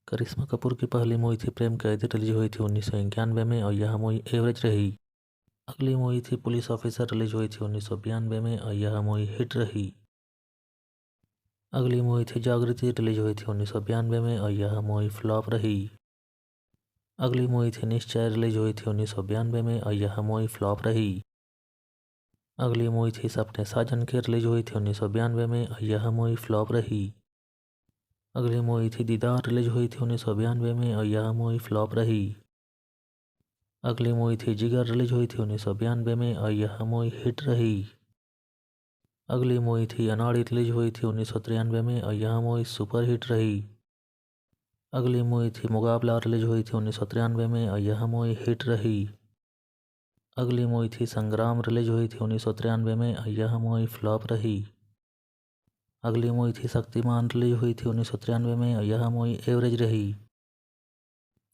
करिश्मा कपूर की पहली मूवी थी प्रेम कैदी, रिलीज हुई थी 1991 में और यह मूवी एवरेज रही। अगली मूवी थी पुलिस ऑफिसर, रिलीज हुई थी 1992 में और यह मूवी हिट रही। अगली मूवी थी जागृति, रिलीज हुई थी 1992 में और यह मूवी फ्लॉप रही। अगली मूवी थी निश्चय, रिलीज हुई थी 1992 में और यह मूवी फ्लॉप रही। अगली मूवी थी सपने साजन के, रिलीज हुई थी 1992 में और यह मूवी फ्लॉप रही। अगली मूवी थी दीदार, रिलीज हुई थी 1992 में और यह मूवी फ्लॉप रही। अगली मूवी थी जिगर, रिलीज हुई थी 1992 में और यह मूवी हिट रही। अगली मूवी थी अनाड़ी, रिलीज हुई थी 1993 में और यह मूवी सुपर हिट रही। अगली मूवी थी मुकाबला, रिलीज हुई थी 1993 में और यह मूवी हिट रही। अगली मूवी थी संग्राम, रिलीज हुई थी 1993 में और यह मूवी फ्लॉप रही। अगली मूवी थी शक्तिमान, रिलीज हुई थी 1993 में और यह मूवी एवरेज रही।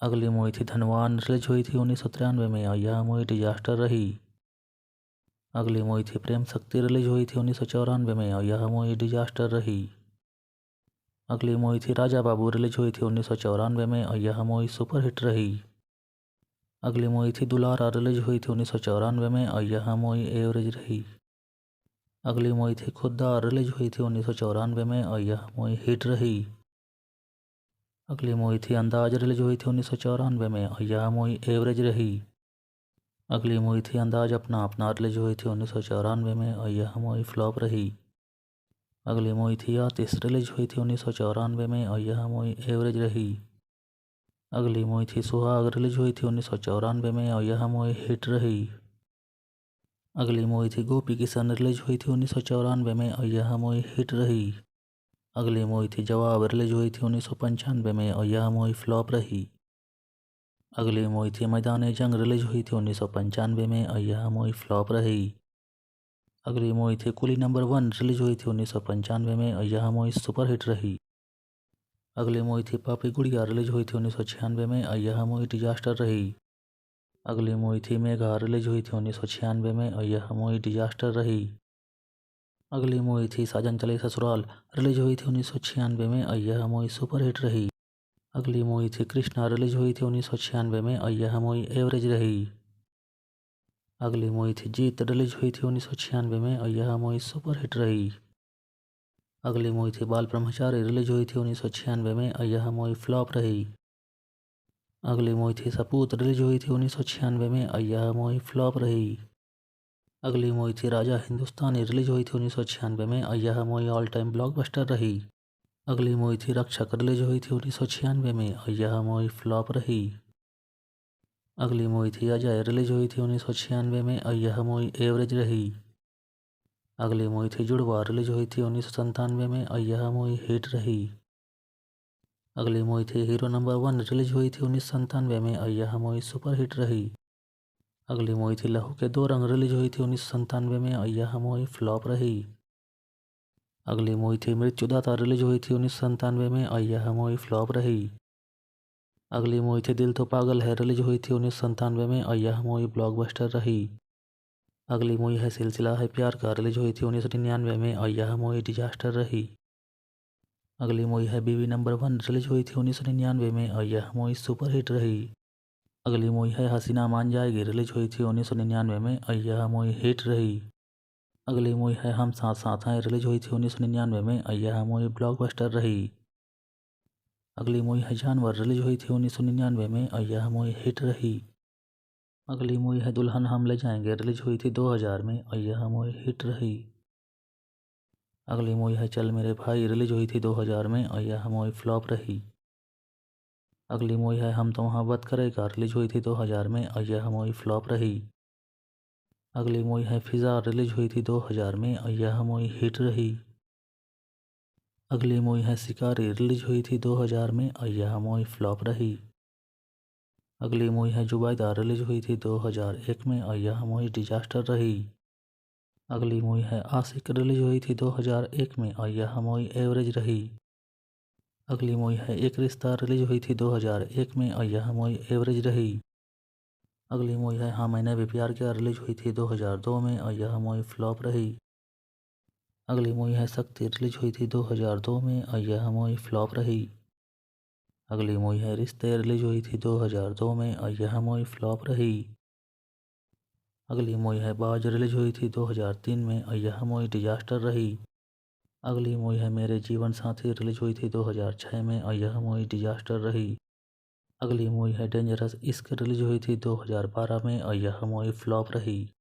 अगली मूवी थी धनवान, रिलीज हुई थी 1993 में और यह मूवी डिजास्टर रही। अगली मूवी थी प्रेम शक्ति, रिलीज हुई थी 1994 में और यह मूवी डिजास्टर रही। अगली मूवी थी राजा बाबू, रिलीज हुई थी 1994 में और यह मूवी सुपर हिट रही। अगली मूवी थी दुलारा, रिलीज हुई थी 1994 में और यह मूवी एवरेज रही। अगली मूवी थी खुद्दार, रिलीज हुई थी 1994 में और यह मूवी हिट रही। अगली मूवी थी अंदाज, रिलीज हुई थी 1994 में और यह मूवी एवरेज रही। अगली मूवी थी अंदाज अपना अपना, रिलीज हुई थी 1994 में और यह मूवी फ्लॉप रही। अगली मूवी थी आतिश, रिलीज हुई थी 1994 में और यह मूवी एवरेज रही। अगली मूवी थी सुहाग, रिलीज हुई थी 1994 में और यह मूवी हिट रही। अगली मूवी थी गोपी किशन, रिलीज हुई थी 1994 में और यह मूवी हिट रही। अगली मूवी थी जवाब, रिलीज हुई थी 1995 में और यह मूवी फ्लॉप रही। अगली मूवी थी मैदान जंग, रिलीज हुई थी 1995 में और यह मूवी फ्लॉप रही। अगली मूवी थी कुली नंबर 1, रिलीज हुई थी 1995 में और यह मूवी सुपर हिट रही। अगली मूवी थी पापी गुड़िया, रिलीज हुई थी 1996 में और यह मूवी डिजास्टर रही। अगली मूवी थी मेघा, रिलीज हुई थी 1996 में और यह मूवी डिजास्टर रही। अगली मूवी थी साजन चले ससुराल, रिलीज हुई थी 1996 में और यह मूवी सुपर हिट रही। अगली मूवी थी कृष्णा, रिलीज हुई थी 1996 में और यह मूवी एवरेज रही। अगली मूवी थी जीत, रिलीज हुई थी 1996 में और यह मूवी सुपर हिट रही। अगली मूवी थी बाल ब्रह्मचारी, रिलीज हुई थी 1996 में और यह मूवी फ्लॉप रही। अगली मूवी थी सपूत, रिलीज हुई थी 1996 में और यह मूवी फ्लॉप रही। अगली मूवी थी राजा हिंदुस्तानी, रिलीज हुई थी 1996 में और यह मूवी ऑल टाइम ब्लॉकबस्टर रही। अगली मूवी थी रक्षक, रिलीज हुई थी 1996 में और यह मूवी फ्लॉप रही। अगली मूवी थी अजय, रिलीज हुई थी 1996 में और यह मूवी एवरेज रही। अगली मूवी थी जुड़वा, रिलीज हुई थी 1997 में और यह मूवी हिट रही। अगली मूवी थी हीरो नंबर 1, रिलीज हुई थी 1997 में और यह मूवी सुपर हिट रही। अगली मूवी थी लहू के दो रंग, रिलीज हुई थी 1997 में और यह मूवी फ्लॉप रही। अगली मूवी थी मृत्युदाता, रिलीज हुई थी 1997 में और यह मूवी फ्लॉप रही। अगली मूवी थी दिल तो पागल है, रिलीज हुई थी 1997 में और यह मूवी ब्लॉकबस्टर रही। अगली मूवी है सिलसिला है प्यार का, रिलीज हुई थी 1999 में और यह मूवी डिजास्टर रही। अगली मूवी है बीवी नंबर 1, रिलीज हुई थी 1999 में और यह मूवी सुपर हिट रही। अगली मूवी है हसीना मान जाएगी, रिलीज हुई थी 1999 में और यह मूवी हिट रही। अगली मूवी है हम साथ साथ हैं, रिलीज हुई थी 1999 में और यह मूवी ब्लॉकबस्टर रही। अगली मूवी है जानवर, रिलीज हुई थी 1999 में और यह मूवी हिट रही। अगली मूवी है दुल्हन हम ले जाएंगे, रिलीज हुई थी 2000 में और यह मूवी हिट रही। अगली मूवी है चल मेरे भाई, रिलीज हुई थी 2000 में और यह मूवी फ्लॉप रही। अगली मूवी है हम तो मोहब्बत करेगा, रिलीज हुई थी 2000 में और यह मूवी फ्लॉप रही। अगली मूवी है फिजा, रिलीज हुई थी 2000 में और यह मूवी हिट रही। अगली मूवी है शिकारी, रिलीज हुई थी 2000 में और यह मूवी फ्लॉप रही। अगली मूवी है जुबैदा, रिलीज हुई थी 2001 में और यह मूवी डिजास्टर रही। अगली मूवी है आशिक, रिलीज हुई थी 2001 में और यह मूवी एवरेज रही। अगली मूवी है एक रिश्ता, रिलीज हुई थी 2001 में और यह मूवी एवरेज रही। अगली मूवी है हाँ मैंने भी प्यार किया, रिलीज हुई थी 2002 में और यह मूवी फ्लॉप रही। अगली मूवी है शक्ति, रिलीज हुई थी 2002 में और यह मूवी फ्लॉप रही। अगली मूवी है रिश्ते, रिलीज हुई थी 2002 में और यह मूवी फ्लॉप रही। अगली मूवी है बाज, रिलीज हुई थी 2003 में और यह मूवी डिजास्टर रही। अगली मूवी है मेरे जीवन साथी, रिलीज हुई थी 2006 में और यह मूवी डिजास्टर रही। अगली मूवी है डेंजरस इश्क, रिलीज हुई थी 2012 में और यह मूवी फ्लॉप रही।